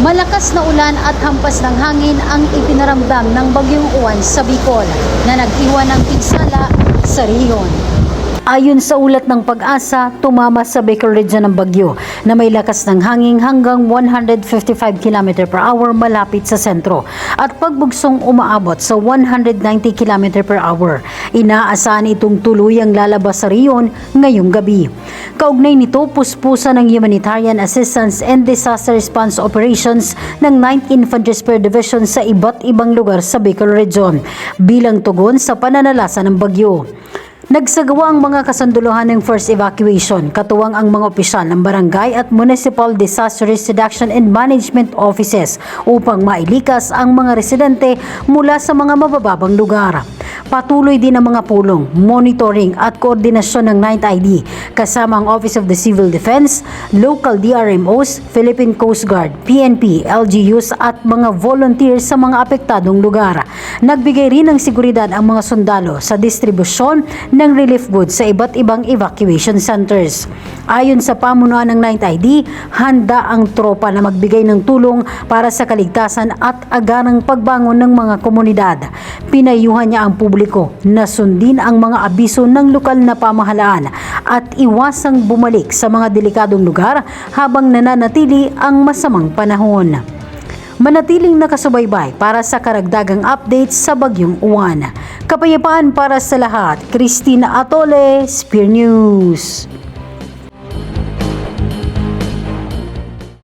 Malakas na ulan at hampas ng hangin ang ipinaramdam ng Bagyong Uwan sa Bicol na nag-iwan ng pinsala sa rehiyon. Ayon sa ulat ng Pag-asa, tumama sa Bicol Region ng bagyo na may lakas ng hangin hanggang 155 km per hour malapit sa sentro at pagbugsong umaabot sa 190 km per hour. Inaasahan itong tuluyang lalabas sa rehiyon ngayong gabi. Kaugnay nito, puspusan ng Humanitarian Assistance and Disaster Response Operations ng 9th Infantry Spear Division sa iba't ibang lugar sa Bicol Region bilang tugon sa pananalasa ng bagyo. Nagsagawa ang mga kasunduluhan ng first evacuation, katuwang ang mga opisyal ng barangay at municipal disaster risk reduction and management offices upang mailikas ang mga residente mula sa mga mabababang lugar. Patuloy din ang mga pulong, monitoring at koordinasyon ng 9th ID kasama ang Office of the Civil Defense, local DRMOs, Philippine Coast Guard, PNP, LGUs at mga volunteers sa mga apektadong lugar. Nagbigay rin ng seguridad ang mga sundalo sa distribusyon ng relief goods sa iba't ibang evacuation centers. Ayon sa pamunuan ng 9th ID, handa ang tropa na magbigay ng tulong para sa kaligtasan at agarang pagbangon ng mga komunidad. Pinayuhan niya ang publiko na sundin ang mga abiso ng lokal na pamahalaan at iwasang bumalik sa mga delikadong lugar habang nananatili ang masamang panahon. Manatiling nakasubaybay para sa karagdagang updates sa Bagyong Uwan. Kapayapaan para sa lahat. Christina Atole, Spear News.